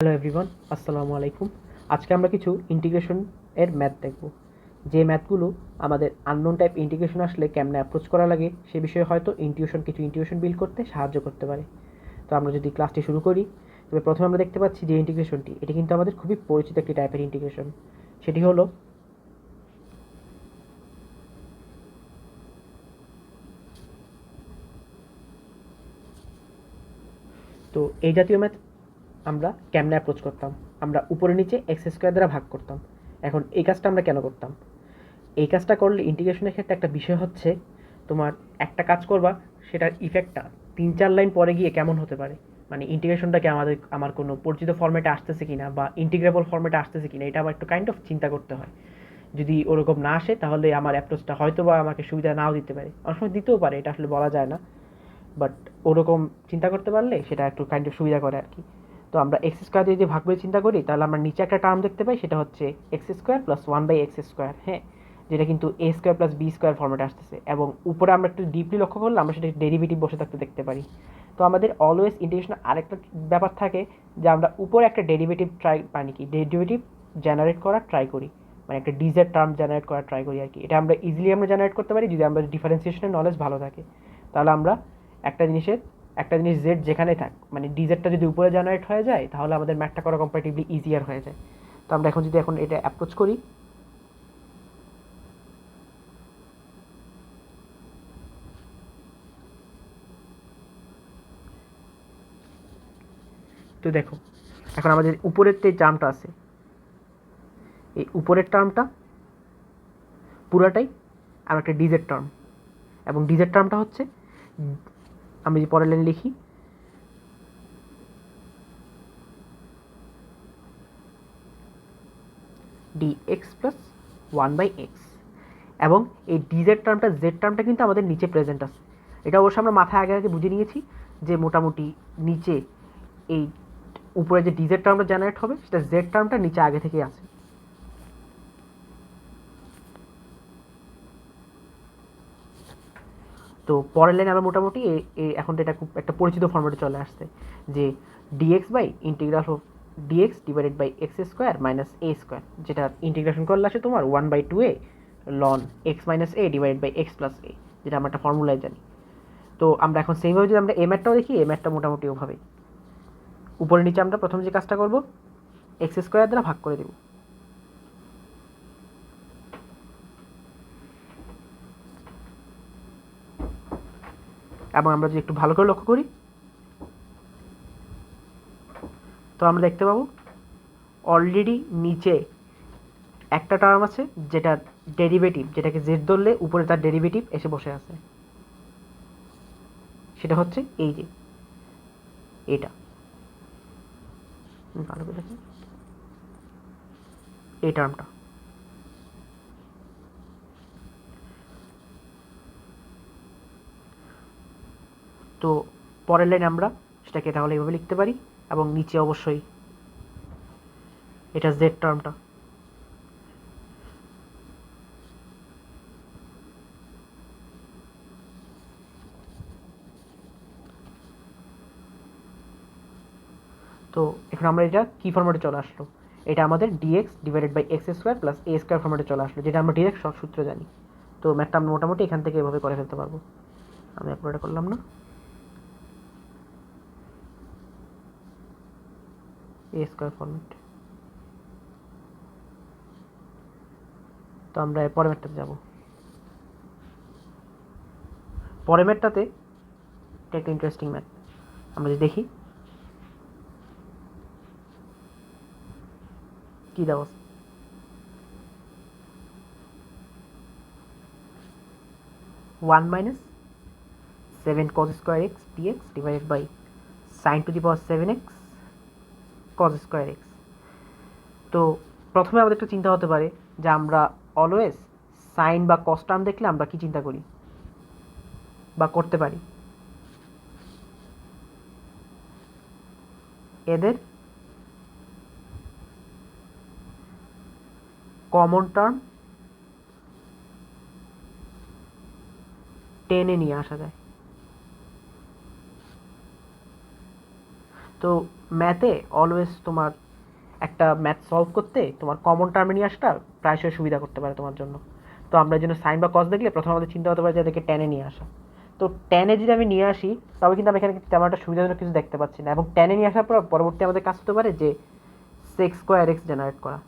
Hello everyone, আসসালামু আলাইকুম। আজকে আমরা কিছু ইন্টিগ্রেশন এর ম্যাথ দেখব। যে ম্যাথগুলো আমাদের আননোন টাইপ ইন্টিগ্রেশন আসলে কেমনে অ্যাপ্রোচ করা লাগে সে বিষয়ে হয়তো কিছু ইনটিউশন বিল্ড করতে সাহায্য করতে পারে। তো আমরা যদি ক্লাসটি শুরু করি, তবে প্রথমে আমরা দেখতে পাচ্ছি যে ইন্টিগ্রেশনটি এটি কিন্তু আমাদের খুবই পরিচিত একটি টাইপের ইন্টিগ্রেশন। সেটি হলো তো এই জাতীয় ম্যাথ আমরা কেমনে অ্যাপ্রোচ করতাম? আমরা উপরে নিচে এক্স স্কোয়ার দ্বারা ভাগ করতাম। এখন এই কাজটা আমরা কেন করতাম? এই কাজটা করলে ইন্টিগ্রেশনের ক্ষেত্রে একটা বিষয় হচ্ছে, তোমার একটা কাজ করবা, সেটার ইফেক্টটা ৩-৪ লাইন পরে গিয়ে কেমন হতে পারে, মানে ইন্টিগ্রেশনটাকে আমার কোনো পরিচিত ফর্মেটে আসতেছে কিনা বা ইন্টিগ্রেবল ফর্মেটে আসতেছে কিনা, এটা আমার একটু কাইন্ড অফ চিন্তা করতে হয়। যদি ওরকম না আসে তাহলে আমার অ্যাপ্রোচটা হয়তো বা আমাকে সুবিধা নাও দিতে পারে, অনেক সময় দিতেও পারে, এটা আসলে বলা যায় না। বাট ওরকম চিন্তা করতে পারলে সেটা একটু কাইন্ড অফ সুবিধা করে আর কি। তো আমরা এক্স স্কোয়ার দিয়ে যদি ভাগ করে চিন্তা করি, তাহলে আমরা নিচে একটা টার্ম দেখতে পাই, সেটা হচ্ছে এক্স স্কোয়ার প্লাস 1/x², হ্যাঁ, যেটা কিন্তু এ স্কোয়ার প্লাস বি স্কোয়ার ফর্মেটে আসতেছে, এবং উপরে আমরা একটু ডিপলি লক্ষ্য করলে আমরা সেটা ডেরিভেটিভ বসে থাকতে দেখতে পারি। তো আমাদের অলওয়েজ ইন্টিগ্রেশনের আরেকটা ব্যাপার থাকে, যে আমরা উপরে একটা ডেরিভেটিভ মানে কি ডেরিভেটিভ জেনারেট করার ট্রাই করি, মানে একটা ডিজের টার্ম জেনারেট করার ট্রাই করি আর কি। এটা আমরা ইজিলি জেনারেট করতে পারি যদি আমাদের ডিফারেন্সিয়েশনের নলেজ ভালো থাকে। তাহলে আমরা একটা জিনিস জেড যেখানে থাক, মানে ডিজেডটা যদি উপরে জেনারেট হয়ে যায়, তাহলে আমাদের ম্যাথটা করা কম্পারেটিভলি ইজিয়ার হয়ে যায়। তো আমরা যদি এটা অ্যাপ্রোচ করি, তো দেখো, এখন আমাদের উপরের যে টার্মটা আছে, এই উপরের টার্মটা পুরাটাই আমার একটা ডিজেড টার্ম, এবং ডিজেড টার্মটা হচ্ছে, আমি যদি পরের লাইন লিখি, ডিএক্স প্লাস 1/x, এবং এই ডিজেড টার্মটা জেড টার্মটা কিন্তু আমাদের নিচে প্রেজেন্ট আছে। এটা অবশ্য আমরা মাথায় আগে আগে বুঝে নিয়েছি, যে মোটামুটি নিচে এই উপরে যে ডিজেড টার্মটা জেনারেট হবে, সেটা জেড টার্মটা নিচে আগে থেকেই আছে। তো পরের লাইনে আমরা মোটামুটি এখন তো এটা খুব একটা পরিচিত ফর্মেটে চলে আসছে, যে dx by integral of dx divided by x square minus A square, যেটা ইন্টিগ্রেশন করলে আসে তোমার 1/2a ln x minus a divided by x plus a, যেটা আমরা একটা ফর্মুলায় জানি। তো আমরা এখন সেইভাবে যদি আমরা এ ম্যাটটাও দেখি, এ ম্যাটটা মোটামুটি ওভাবেই উপরে নিচে আমরা প্রথম যে কাজটা করবো, এক্স স্কোয়ার দ্বারা ভাগ করে দেবো, এবং আমরা যদি একটু ভালো করে লক্ষ্য করি, তো আমরা দেখতে পাবো অলরেডি নিচে একটা টার্ম আছে, যেটা ডেরিভেটিভ, যেটাকে জেড ধরলে উপরে তার ডেরিভেটিভ এসে বসে আছে, সেটা হচ্ছে এই যে এটা, ভালো করে দেখি, এই টার্মটা। তো পরের লাইনে আমরা সেটাকে তাহলে এইভাবে লিখতে পারি, এবং নিচে অবশ্যই এটা জেড টার্মটা। তো এখন আমরা এটা কি ফর্মেটে চলে আসলো, এটা আমাদের dx divided by x square plus a square ফর্মেটে চলে আসলো, যেটা আমরা ডিরেক্ট সূত্র জানি। তো ম্যাথটা আমরা মোটামুটি এখান থেকে এভাবে করে ফেলতে পারবো। আমি এটা করলাম না, এ স্কোয়ার ফর্মেট। তো আমরা পরের ম্যাথটাতে যাবো। পরের ম্যাথটাতে এটা একটা ইন্টারেস্টিং ম্যাথ, আমরা যদি দেখি কি দেওয়া আছে, 1 - 7 cos square x dx divided by sin to the power 7x cos square x। তো প্রথমে আমাদের একটা চিন্তা হতে পারে, যে আমরা অলওয়েজ সাইন বা কস টার্ম দেখলে আমরা কি চিন্তা করি বা করতে পারি, এদের কমন টার্ম টেনে নিয়ে আসা যায়। তো ম্যাথে অলওয়েজ তোমার একটা ম্যাথ সলভ করতে তোমার কমন টার্মে নিয়ে আসাটা প্রায়শই সুবিধা করতে পারে তোমার জন্য। তো আমরা এই জন্য সাইন বা কস দেখলে প্রথমে আমাদের চিন্তা হতে পারে যে এদেরকে টেনে নিয়ে আসা। তো টেনে যদি আমি নিয়ে আসি তবে কিন্তু আমি এখানে তেমন একটা সুবিধাজনক কিছু দেখতে পাচ্ছি না, এবং টেনে নিয়ে আসার পর পরবর্তী আমাদের কাজ হতে পারে যে সেক্স স্কোয়ার এক্স জেনারেট করা।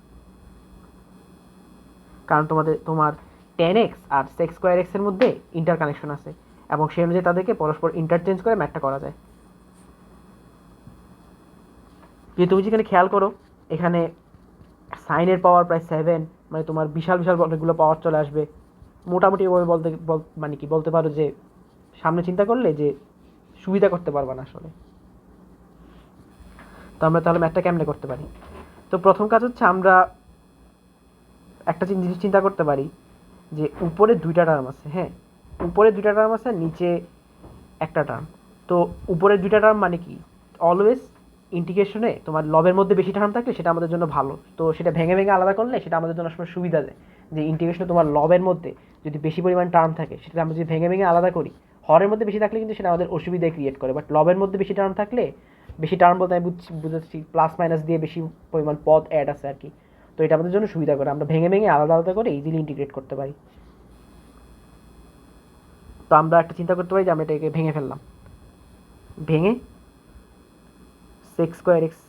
কারণ তোমার টেন এক্স আর সেক্স স্কোয়ার এক্সের মধ্যে ইন্টার কানেকশন আছে, এবং সেই অনুযায়ী তাদেরকে পরস্পর ইন্টারচেঞ্জ করে ম্যাথটা করা যায়। যদি তুমি যেখানে খেয়াল করো এখানে সাইনের পাওয়ার প্রায় 7, মানে তোমার বিশাল বিশাল অনেকগুলো পাওয়ার চলে আসবে। মোটামুটি ওভাবে মানে কি বলতে পারো যে সামনে চিন্তা করলে যে সুবিধা করতে পারবা না আসলে। তো আমরা তাহলে ম্যাথটা কেমনে করতে পারি? তো প্রথম কাজ হচ্ছে আমরা একটা জিনিস চিন্তা করতে পারি যে উপরে দুইটা টার্ম আছে, হ্যাঁ উপরে দুইটা টার্ম আছে, নিচে একটা টার্ম। তো উপরে দুইটা টার্ম মানে কি, অলওয়েজ ইন্টিগ্রেশনে তোমার লবের মধ্যে বেশি টার্ম থাকলে সেটা আমাদের জন্য ভালো। তো সেটা ভেঙে ভেঙে আলাদা করলে সেটা আমাদের জন্য আসলে সুবিধা দেয়। যে ইন্টিগ্রেশনে তোমার লবের মধ্যে যদি বেশি পরিমাণ টার্ম থাকে সেটা আমরা যদি ভেঙে ভেঙে আলাদা করি, হরের মধ্যে বেশি থাকলে কিন্তু সেটা আমাদের অসুবিধা ক্রিয়েট করে। বাট লবের মধ্যে বেশি টার্ম থাকলে, বেশি টার্ম বলতে আমি বুঝাচ্ছি প্লাস মাইনাস দিয়ে বেশি পরিমাণ পদ অ্যাড আছে আর কি, তো এটা আমাদের জন্য সুবিধা করে। আমরা ভেঙে ভেঙে আলাদা আলাদা করে ইজিলি ইন্টিগ্রেট করতে পারি। তো আমরা একটা চিন্তা করতে পারি যে আমরা এটাকে ভেঙে ফেললাম, ভেঙে সেক্স স্কোয়ার এক্স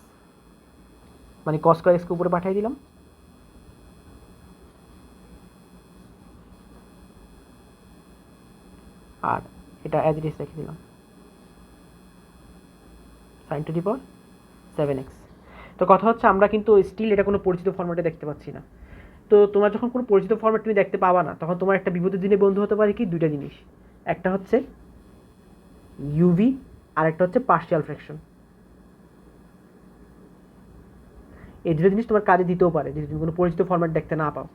মানে কস স্কোয়ার এক্সকে উপরে পাঠিয়ে দিলাম, আর এটা অ্যাজ ইট ইজ রেখে দিলাম sign to the power 7x। তো কথা হচ্ছে আমরা কিন্তু স্টিল এটা কোনো পরিচিত ফর্ম্যাটে দেখতে পাচ্ছি না। তো তোমার যখন কোনো পরিচিত ফর্ম্যাট তুমি দেখতে পাবা না, তখন তোমার একটা বিপদের দিনে বন্ধু হতে পারে কি দুইটা জিনিস, একটা হচ্ছে ইউভি আর একটা হচ্ছে পার্শিয়াল ফ্র্যাকশন। এই দুটো জিনিস তোমার কাজে দিতেও পারে যদি তুমি কোনো পরিচিত ফর্ম্যাট দেখতে না পাও।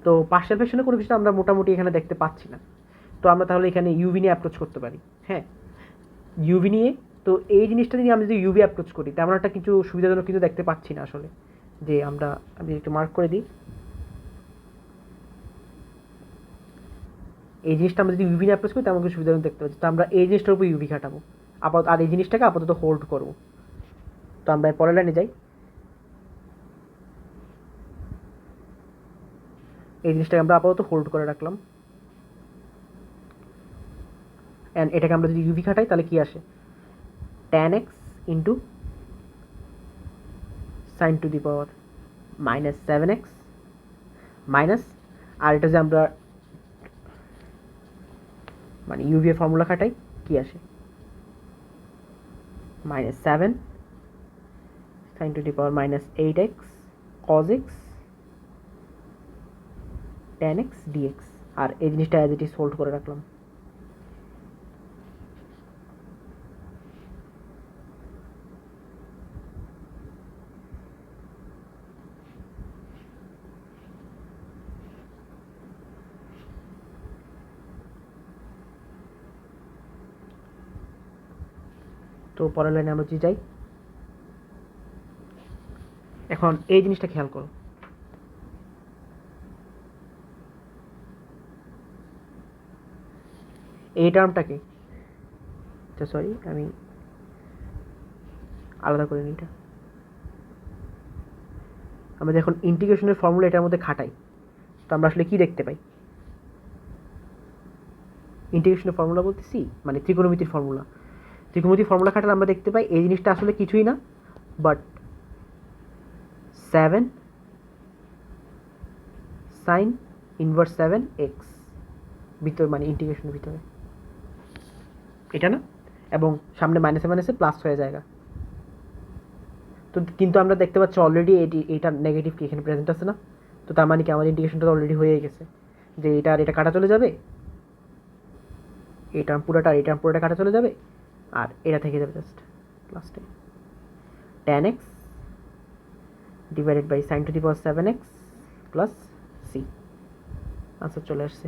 তো পার্শিয়াল ফ্র্যাকশনের কোনো কিছু আমরা মোটামুটি এখানে দেখতে পাচ্ছি না। তো আমরা তাহলে এখানে ইউভি নিয়ে অ্যাপ্রোচ করতে পারি। হ্যাঁ ইউভি নিয়ে, তো এই জিনিসটা নিয়ে আমরা যদি ইউভি অ্যাপ্রোচ করি তেমন একটা কিছু সুবিধাজনক কিছু দেখতে পাচ্ছি না আসলে। যে আমি একটু মার্ক করে দিই, এই জিনিসটা আমরা যদি ইউভি নিয়ে অ্যাপ্রোচ করি তেমন কিছু সুবিধাজনক দেখতে পাচ্ছি। তো আমরা এই জিনিসটার উপর ইউভি খাটাবো আপাতত, আর এই জিনিসটাকে আপাতত হোল্ড করবো। তো আমরা পরের লাইনে যাই। এই জিনিসটাকে আমরা আপাতত হোল্ড করে রাখলাম, অ্যান্ড এটাকে আমরা যদি ইউভি খাটাই তাহলে কি আসে, tan x into sine to the power minus 7x minus, আর এটা যে আমরা মানে ইউভি এর ফর্মুলা খাটাই কি আসে, minus 7 sine to the power minus 8x cos x tan x dx, আর এই জিনিসটা অ্যাজ ইট ইজ হোল্ড করে রাখলাম। তো পরের লাইনে আমরা যদি যাই, এখন এই জিনিসটা খেয়াল করো, এই টার্মটাকে, আচ্ছা সরি আমি আলাদা করে নিই এটা। আমরা যখন ইন্টিগ্রেশনের ফর্মুলা এটার মধ্যে খাটাই তো আমরা আসলে কি দেখতে পাই, ইন্টিগ্রেশনের ফর্মুলা বলতেছি মানে ত্রিকোণমিতির ফর্মুলা। ত্রিকোণমিতির ফর্মুলা খাটালে আমরা দেখতে পাই এই জিনিসটা আসলে কিছুই না বাট 7 সাইন ইনভার্স 7x ভিতরে, মানে ইন্টিগ্রেশনের ভিতরে এটা না, এবং সামনে মাইনাসে মাইনাসে প্লাস হয়ে যায়। তো কিন্তু আমরা দেখতে পাচ্ছি অলরেডি এইটা নেগেটিভ কি এখানে প্রেজেন্ট আছে না, তো তার মানে কি আমার ইন্টিগ্রেশনটা অলরেডি হয়ে গেছে, যে এটা আর এটা কাটা চলে যাবে, এই টার্ম পুরোটা আর এই টার্ম পুরোটা কাটা চলে যাবে, আর এটা থেকে যাবে জাস্ট লাস্টে tan x divided by sine to the power 7x plus C, answer চলে আসছে।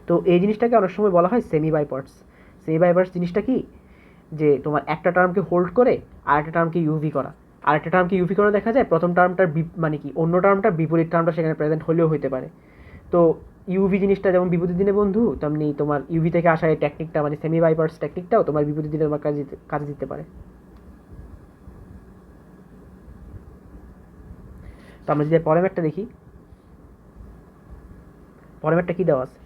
তো এই জিনিসটাকে অনেক সময় বলা হয় semi by parts. Semi by parts জিনিসটা কি, যে তোমার একটা টার্মকে হোল্ড করে আর একটা টার্মকে ইউভি করা, আর একটা টার্মকে ইউভি করে দেখা যায় প্রথম টার্মটার মানে কি অন্য টার্মটার বিপরীত টার্মটা সেখানে প্রেজেন্ট হলেও হতে পারে। তো ইউভি জিনিসটা যেমন বিপদের দিনে বন্ধু, তেমনি তোমার ইউভি থেকে আসা এই টেকনিকটা মানে সেমি বাইপার্স টেকনিকটাও তোমার বিপদের দিনে তোমার কাজে দিতে পারে। তো আমরা যদি পরের ম্যাটটা দেখি, পরের ম্যাটটা কী দেওয়া আছে?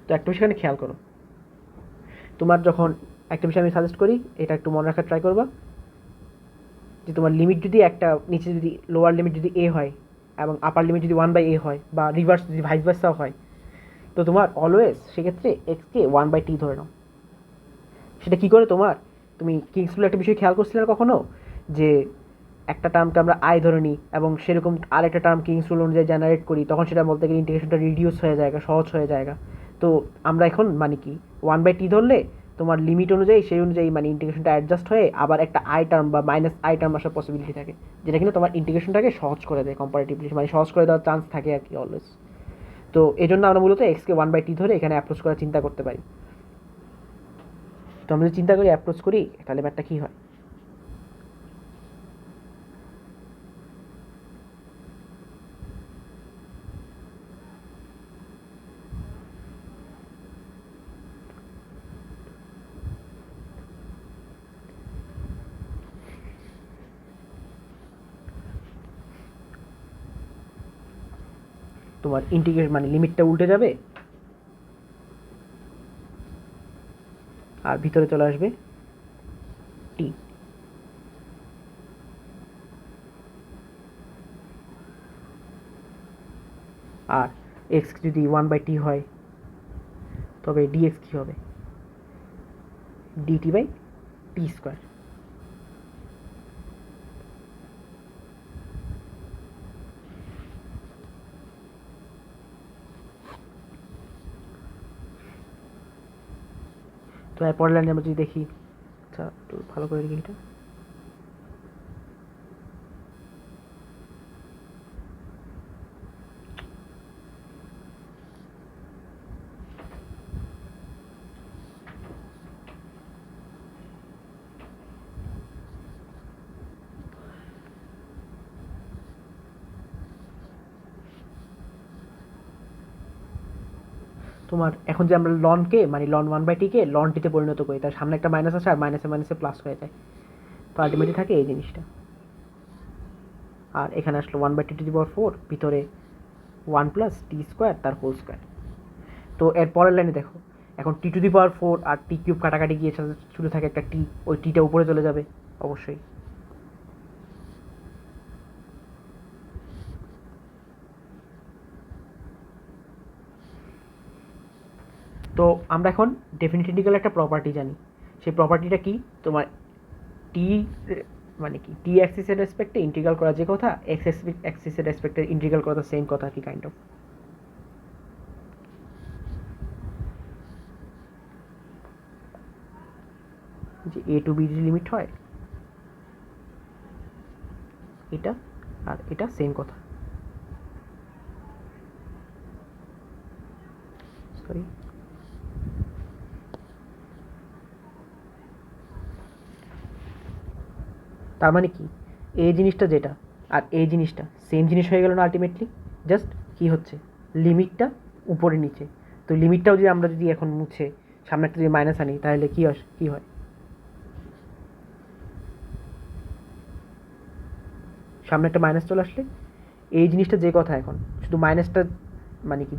তো একটা বিষয় এখানে খেয়াল করো, তোমার যখন একটা বিষয় আমি সাজেস্ট করি, এটা একটু মনে রাখার ট্রাই করবা, যে তোমার লিমিট যদি একটা নিচে যদি লোয়ার লিমিট যদি এ হয় এবং আপার লিমিট যদি 1/a হয়, বা রিভার্স যদি ভাইস ভার্সাও হয়, তো তোমার অলওয়েজ সেক্ষেত্রে এক্সকে 1/t ধরে নাও। সেটা কী করে তোমার, তুমি কিংস রুলে একটা বিষয় খেয়াল করছিলে না কখনো, যে একটা টার্মকে আমরা আই ধরে নিই এবং সেরকম আরেকটা টার্ম কিংস রুল অনুযায়ী জেনারেট করি, তখন সেটা বলতে গেলে ইন্টিগ্রেশনটা রিডিউস হয়ে যায়, সহজ হয়ে যায়। তো আমরা এখন মানে কি 1/t ধরলে তোমার লিমিট অনুযায়ী সেই অনুযায়ী মানে ইন্টিগ্রেশনটা অ্যাডজাস্ট হয়ে আবার একটা আই টার্ম বা মাইনাস আই টার্ম আসার পসিবিলিটি থাকে, যেটা কিন্তু তোমার ইন্টিগ্রেশনটাকে সহজ করে দেয় কম্পারেটিভলি, মানে সহজ করে দেওয়ার চান্স থাকে আর কি অলওয়েজ। তো এই জন্য আমরা মূলত এক্সকে 1/t ধরে এখানে অ্যাপ্রোচ করার চিন্তা করতে পারি। তো আমরা যদি চিন্তা করি অ্যাপ্রোচ করি, তাহলে ব্যাপারটা কী হয়? তোমার ইন্টিগ্রেট মানে লিমিটটা উল্টে যাবে আর ভিতরে চলে আসবে টি। আর এক্স যদি 1/t হয়, তবে ডিএক্স কী হবে? dt/t²। তো এর পরের লাইনে আমরা যদি দেখি, আচ্ছা একটু ভালো করে দেখি এটা। তোমার এখন যে আমরা লনকে মানে লন 1/t-কে লন টিতে পরিণত করি, তার সামনে একটা মাইনাস আসে আর মাইনাসে মাইনাসে প্লাস হয়ে যায়, তো আলটিমেটলি থাকে এই জিনিসটা। আর এখানে আসলো 1/t⁴, ভিতরে 1+t² তার হোল স্কোয়ার। তো এর পরের লাইনে দেখো, এখন t⁴ আর t³ কাটাকাটি গিয়ে শুধু থাকে একটা টি, ওই টিটা উপরে চলে যাবে অবশ্যই। তো আমরা এখন ডেফিনিট ইন্টিগ্রাল একটা প্রপার্টি জানি, সেই প্রপার্টিটা কি, তোমার টি মানে কি টি অ্যাক্সিসের রেসপেক্টে ইন্টিগ্রাল করা যে কথা, এক্স অ্যাক্সিসের রেসপেক্টে ইন্টিগ্রাল করা তো সেম কথা কি কাইন্ড অফ। যে এ টু বি লিমিট হয় এটা, আর এটা সেম কথা। সরি, তার মানে কি এই জিনিসটা যেটা আর এই জিনিসটা সেম জিনিস হয়ে গেল না আলটিমেটলি, জাস্ট কি হচ্ছে লিমিটটা উপরে নিচে। তো লিমিটটাও যদি আমরা যদি এখন মুছে সামনে একটা যদি মাইনাস আনি, তাহলে কি হয়, সামনে একটা মাইনাস চলে আসলে এই জিনিসটা যে কথা, এখন শুধু মাইনাসটা মানে কি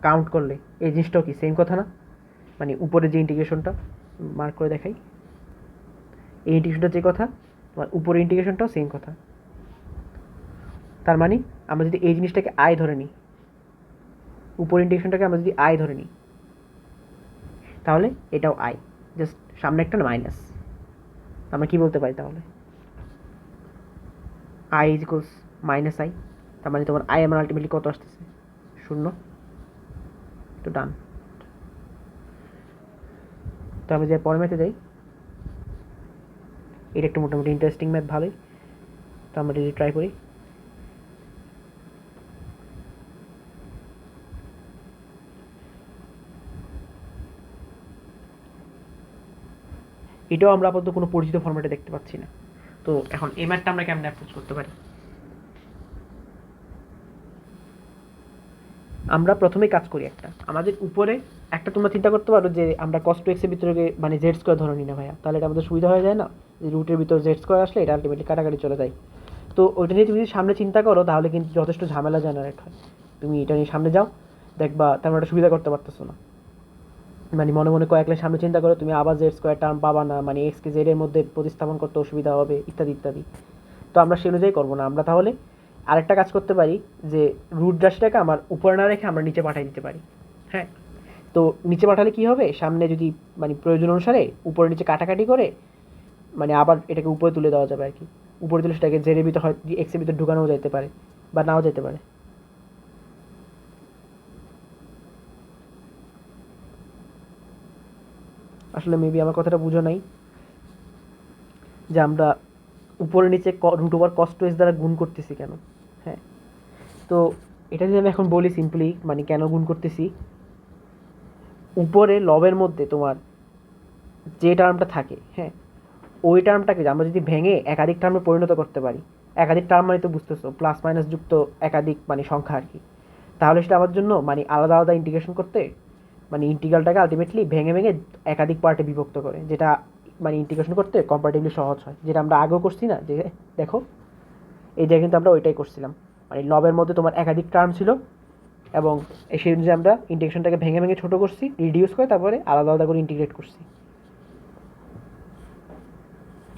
কাউন্ট করলে এই জিনিসটাও কি সেম কথা না, মানে উপরে যে ইন্টিগ্রেশনটা মার্ক করে দেখাই, এই ইন্টিগ্রেশনটা যে কথা, তোমার উপরে ইন্টিগ্রেশনটাও সেম কথা। তার মানে আমরা যদি এই জিনিসটাকে আই ধরে নিই, উপর ইন্টিগ্রেশনটাকে আমরা যদি আই ধরে নিই, তাহলে এটাও আই, জাস্ট সামনে একটা মাইনাস। আমরা কি বলতে পারি তাহলে, I is equals minus I, তার মানে তোমার আই আমার আলটিমেটলি কত আসতেছে, 0। তো ডান। তো আমি যে পরের ম্যাথে যাই, এটা একটু মোটামুটি ইন্টারেস্টিং ম্যাথ, ভালোই। তো আমরা যদি ট্রাই করি, এটাও আমরা আপাতত কোনো পরিচিত ফরম্যাটে দেখতে পাচ্ছি না। তো এখন এই ম্যাথটা আমরা কেমনে অ্যাপ্রোচ করতে পারি? আমরা প্রথমেই কাজ করি একটা, আমাদের উপরে একটা তোমরা চিন্তা করতে পারো যে আমরা cos 2x এর ভিতরে মানে z স্কয়ার ধরে নিই না ভাইয়া, তাহলে এটা আমাদের সুবিধা হয়ে যায় না, যে রুটের ভিতর z স্কয়ার আসলে এটা আলটিমেটলি কাটাকাটি চলে যায়। তো ওইটা নিয়ে তুমি যদি সামনে চিন্তা করো তাহলে কিন্তু যথেষ্ট ঝামেলা জেনারেট হয়। তুমি এটা নিয়ে সামনে যাও, দেখবা তেমন একটা সুবিধা করতে পারতেছো না। মানে মনে মনে কয়েক লাইন সামনে চিন্তা করো, তুমি আবার জেড স্কোয়ার টার্ম পাবা না, মানে এক্সকে জেড এর মধ্যে প্রতিস্থাপন করতে অসুবিধা হবে ইত্যাদি ইত্যাদি। তো আমরা সেই অনুযায়ী করবো না, আমরা তাহলে আরেকটা কাজ করতে পারি যে রুট রাশিটাকে আমার উপরে না রেখে আমরা নিচে পাঠিয়ে দিতে পারি। হ্যাঁ, তো নিচে পাঠালে কি হবে, সামনে যদি মানে প্রয়োজন অনুসারে উপরে নিচে কাটাকাটি করে মানে আবার এটাকে উপরে তুলে দেওয়া যাবে আর কি। উপরে তুলে সেটাকে জেডের ভিতর হয় এক্সের ভিতর ঢুকানোও যেতে পারে বা নাও যেতে পারে। আসলে মেবি আমার কথাটা বুঝো নাই, যে আমরা উপরে নিচে root over cos two S দ্বারা গুণ করতেছি কেন। হ্যাঁ, তো এটা যদি আমি এখন বলি সিম্পলি মানে কেন গুণ করতেছি, উপরে লবের মধ্যে তোমার যে টার্মটা থাকে, হ্যাঁ, ওই টার্মটাকে আমরা যদি ভেঙে একাধিক টার্মে পরিণত করতে পারি, একাধিক টার্ম মানে তো বুঝতেছো প্লাস মাইনাস যুক্ত একাধিক মানে সংখ্যা আর কি, তাহলে সেটা আমার জন্য মানে আলাদা আলাদা ইন্টিগ্রেশন করতে মানে ইন্টিগ্রালটাকে আলটিমেটলি ভেঙে ভেঙে একাধিক পার্টে বিভক্ত করে, যেটা মানে ইন্টিগ্রেশন করতে কম্পারেটিভলি সহজ হয়, যেটা আমরা আগেও করছি না, যে দেখো এই জায়গায় কিন্তু আমরা ওইটাই করছিলাম, মানে লবের মধ্যে তোমার একাধিক টার্ম ছিল এবং সেই অনুযায়ী আমরা ইন্টিগ্রেশনটাকে ভেঙে ভেঙে ছোটো করছি, রিডিউস করে তারপরে আলাদা আলাদা করে ইন্টিগ্রেট করছি।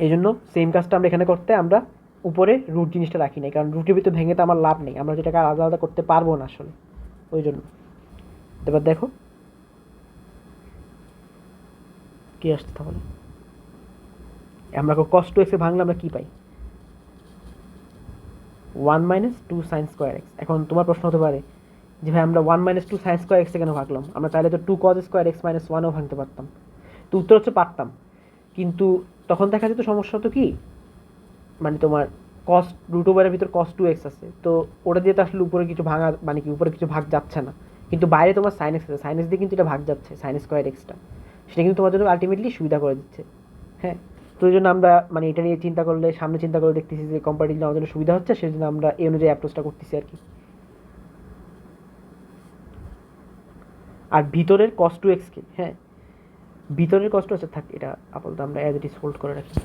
এই জন্য সেম কাজটা আমরা এখানে করতে আমরা উপরে রুট জিনিসটা রাখি নাই, কারণ রুটের ভিতরে ভেঙে তো আমার লাভ নেই, আমরা যেটাকে আলাদা আলাদা করতে পারবো না আসলে, ওই জন্য। এবার দেখো কি আসছে, তাহলে আমরা cos 2x এ ভাঙলে আমরা কি পাই, 1 মাইনাস 2 সাইন স্কোয়ার এক্স। এখন তোমার প্রশ্ন হতে পারে যে ভাই আমরা 1 মাইনাস 2 সাইন স্কোয়ার এক্সে কেন ভাগলাম, আমরা চাইলে তো 2 cos স্কোয়ার এক্স মাইনাস 1ও ভাঙতে পারতাম। তো উত্তর হচ্ছে পারতাম, কিন্তু তখন দেখা যেত সমস্যা তো কি, মানে তোমার কস রুট ওভারের ভিতর cos 2x আছে, তো ওটা দিয়ে তো আসলে উপরে কিছু ভাঙা মানে কি উপরে কিছু ভাগ যাচ্ছে না, কিন্তু বাইরে তোমার সাইন এক্স আছে, সাইন এক্স দিয়ে কিন্তু এটা ভাগ যাচ্ছে, সাইন স্কোয়ার এক্সটা, সেটা কিন্তু তোমার জন্য আলটিমেটলি সুবিধা করে দিচ্ছে। হ্যাঁ, তো এই জন্য আমরা মানে এটা নিয়ে চিন্তা করলে সামনে চিন্তা করে দেখতেছি যে কম্পারেটিভলি আমাদের জন্য সুবিধা হচ্ছে, সেই জন্য আমরা এই অনুযায়ী অ্যাপ্রোচটা করতেছি আর কি। আর ভিতরের cos 2x কে, হ্যাঁ ভিতরের কষ্ট আছে থাক, এটা আপাতত আমরা অ্যাজ ইট ইজ হোল্ড করে রাখি।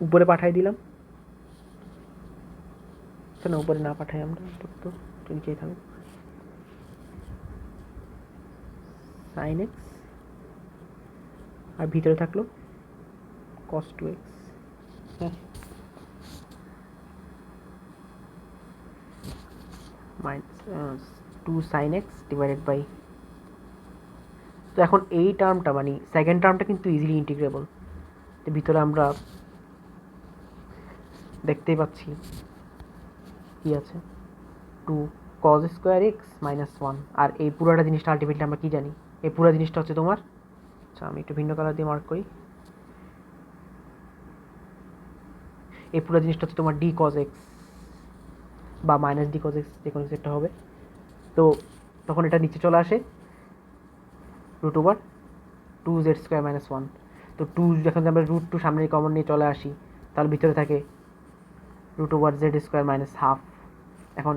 উপরে পাঠাই দিলাম, না উপরে না পাঠাই আমরা তো নিচেই থাকবে সাইন এক্স, আর ভিতরে থাকলো cos 2x। হ্যাঁ, minus 2 sine x divided by, তো এখন এই টার্মটা মানে সেকেন্ড টার্মটা কিন্তু ইজিলি ইন্টিগ্রেবল, তো ভিতরে আমরা দেখতেই পাচ্ছি কি আছে 2 cos স্কোয়ার এক্স মাইনাস 1, আর এই পুরোটা জিনিসটা আলটিমেটলি আমরা কি জানি, এই পুরো জিনিসটা হচ্ছে তোমার, আচ্ছা আমি একটু ভিন্ন কালার দিয়ে মার্ক করি, এই পুরো জিনিসটা হচ্ছে তোমার ডি cos এক্স বা মাইনাস ডি cos এক্স, যে কোনো একটা হবে। তো তখন এটা নিচে চলে আসে root over 2z square minus 1, তো 2 যখন আমরা রুট 2 সামনে কমন নিয়ে চলে আসি, তাহলে ভিতরে থাকে root over z square minus half. এখন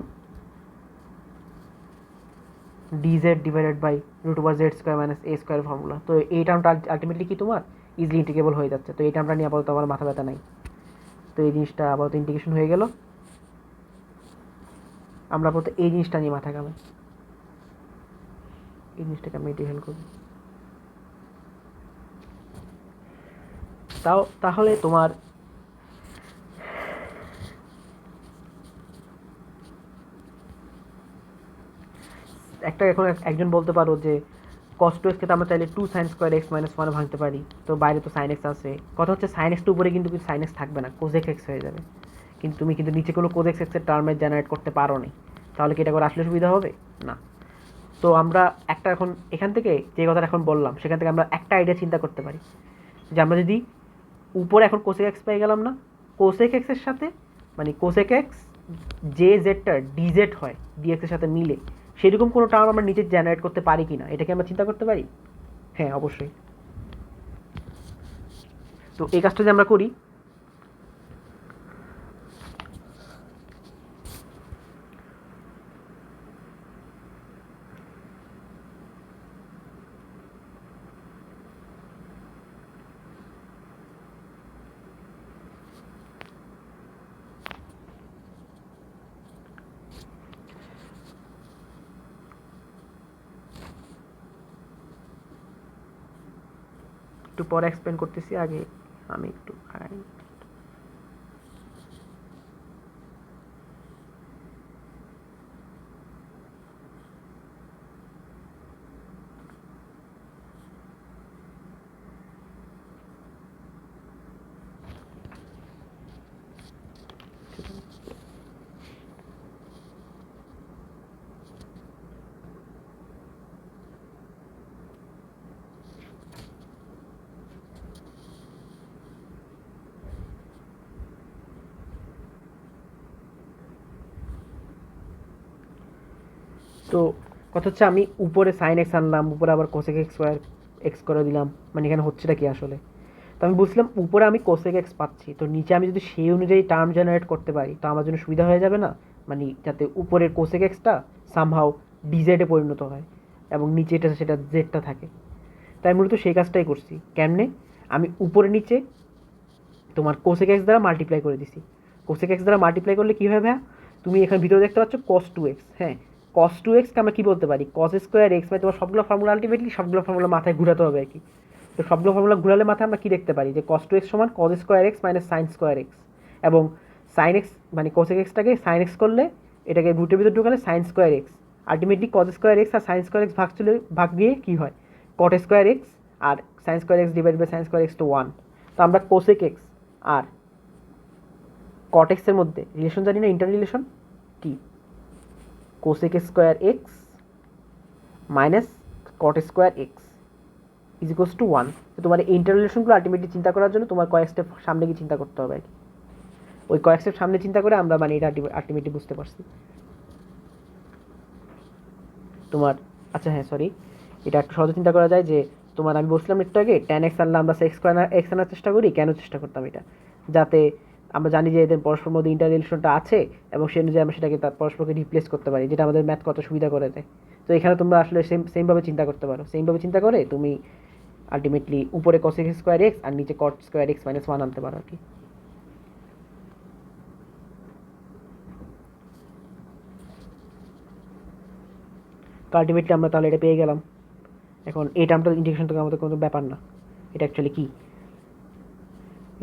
dz divided by root over z square minus A square formula, তো এই টার্মটা আলটিমেটলি কি তোমার ইজিলি ইন্টিগ্রেবল হয়ে যাচ্ছে, তো এই টার্মটা নিয়ে আপাতত আমার মাথা ব্যথা নাই, তো এই জিনিসটা আপাতত ইন্টিগ্রেশন হয়ে গেল। আমরা আপাতত এই জিনিসটা নিয়ে মাথা ঘামাই, এই জিনিসটাকে আমি ইন্টিগ্রেশন করব। তাহলে তোমার একটা এখন একজন বলতে পারো যে cos 2x কে তো আমরা চাইলে 2 sin স্কোয়ার এক্স মাইনাস 1 ভাঙতে পারি, তো বাইরে তো sin x আছে, কথা হচ্ছে sin x উপরে কিন্তু sin x থাকবে না, cos x হয়ে যাবে, কিন্তু তুমি কিন্তু নিচে কোনো cos x এর টার্মের জেনারেট করতে পারো নি, তাহলে কি এটা করে আসলে সুবিধা হবে না। তো আমরা একটা এখন এখান থেকে যে কথাটা এখন বললাম সেখান থেকে আমরা একটা আইডিয়া চিন্তা করতে পারি, যে আমরা যদি উপরে এখন cos x পেয়ে গেলাম না, কোসেক এক্সের সাথে মানে কোসেক এক্স যে জেডটা ডিজেড হয় ডিএক্সের সাথে মিলে সেরকম কোনো টার্ম আমরা নিজে জেনারেট করতে পারি কি না, এটাকে আমরা চিন্তা করতে পারি? হ্যাঁ, অবশ্যই। তো এই কাজটা যে আমরা করি, একটু পরে এক্সপ্লেন করতেছি, আগে আমি একটু আগাই। তো কথা হচ্ছে আমি উপরে সাইন এক্স আনলাম, উপরে আবার কোসেক এক্স স্কোয়ার এক্স করে দিলাম, মানে এখানে হচ্ছেটা কি আসলে? তো আমি বুঝলাম উপরে আমি কোসেক এক্স পাচ্ছি, তো নিচে আমি যদি সেই অনুযায়ী টার্ম জেনারেট করতে পারি তো আমার জন্য সুবিধা হয়ে যাবে না? মানে যাতে উপরের কোসেক এক্সটা সামহাও ডিজেডে পরিণত হয় এবং নিচে এটা সেটা জেডটা থাকে। তাই মূলত সেই কাজটাই করছি। কেমনে? আমি উপরে নিচে তোমার কোসেক এক্স দ্বারা মাল্টিপ্লাই করে দিছি। কোসেক এক্স দ্বারা মাল্টিপ্লাই করলে কী হবে ভাইয়া? তুমি এখানে ভিতরে দেখতে পাচ্ছ কস টু এক্স। হ্যাঁ, কস টু এক্সকে আমরা কী বলতে পারি? কস স্কোয়ার এক্স, মানে তোমার সবগুলো ফর্মুলা আলটিমেটলি সবগুলো ফর্মুলা মাথায় ঘুরাতে হবে আর কি। তো সবগুলো ফর্মুলা ঘুরালে মাথায় আমরা কী দেখতে পারি? যে কস টু এক্স সমান cos square x minus sine square x, এবং সাইন এক্স মানে কোসেক এক্সটাকে সাইন এক্স করলে এটাকে রুটের ভিতরে ঢুকালে sine square x, ultimately cos square x আর সাইন স্কোয়ার এক্স ভাগ দিয়ে কী হয়? কট স্কোয়ার এক্স আর sine square x divide by sine square x to 1। তো আমরা কোসেক এক্স আর কট এক্সের মধ্যে রিলেশন জানি না, ইন্টার রিলেশন কি? Cosec square x minus caught square x is equals to 1। তো তোমার এই ইন্টার রিলেশনগুলো আলটিমেটলি চিন্তা করার জন্য তোমার কয়েক স্টেপ সামনে গিয়ে চিন্তা করতে হবে আর কি। ওই কয়েক স্টেপ সামনে চিন্তা করে আমরা মানে এটা আলটিমেটলি বুঝতে পারছি তোমার। আচ্ছা হ্যাঁ, সরি, এটা একটু সহজে চিন্তা করা যায় যে তোমার আমি বলছিলাম একটু আগে ট্যান এক্স আনলে আমরা এক্স আনার চেষ্টা করি। কেন চেষ্টা করতাম এটা? যাতে আমরা জানি যে এদের পরস্পর মধ্যে ইন্টার রিলেশনটা আছে এবং সেই অনুযায়ী আমরা সেটাকে তার পরস্পরকে রিপ্লেস করতে পারি, যেটা আমাদের ম্যাথ কত সুবিধা করে দেয়। তো এখানে তোমরা আসলে সেমভাবে চিন্তা করতে পারো। সেমভাবে চিন্তা করে তুমি আলটিমেটলি উপরে কসেক স্কোয়ার এক্স আর নিচে কট স্কোয়ার এক্স মাইনাস 1 আনতে পারো আর কি। তো আলটিমেটলি আমরা তাহলে এটা পেয়ে গেলাম। এখন এই টার্মটা ইন্টিগ্রেশন থেকে আমাদের কোনো ব্যাপার না। এটা অ্যাকচুয়ালি কি?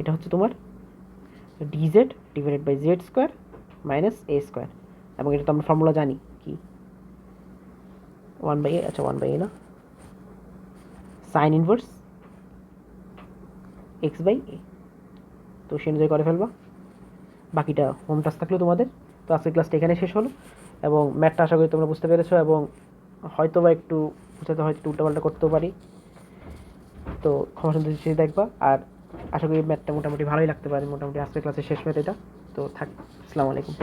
এটা হচ্ছে তোমার D Z divided by Z square minus A square, এবং এটা তো আমরা ফর্মুলা জানি কি 1/a। আচ্ছা 1/a না, সাইন ইনভার্স এক্স বাই এ। তো সে অনুযায়ী করে ফেলবা। বাকিটা হোম টাস্ক থাকলো তোমাদের। তো আজকের ক্লাসটা এখানে শেষ হলো এবং ম্যাথটা আশা করি তোমরা বুঝতে পেরেছো, এবং হয়তো বা একটু বুঝতে হয়তো একটু উল্টাপাল্টা করতেও পারি। তো ক্ষমা সুন্দর দৃষ্টিতে দেখবা, আর আশা করি ম্যাথটা মোটামুটি ভালোই লাগতে পারে। মোটামুটি আজকের ক্লাসের শেষ ম্যাথ এটা। তো থাক, আসসালামু আলাইকুম।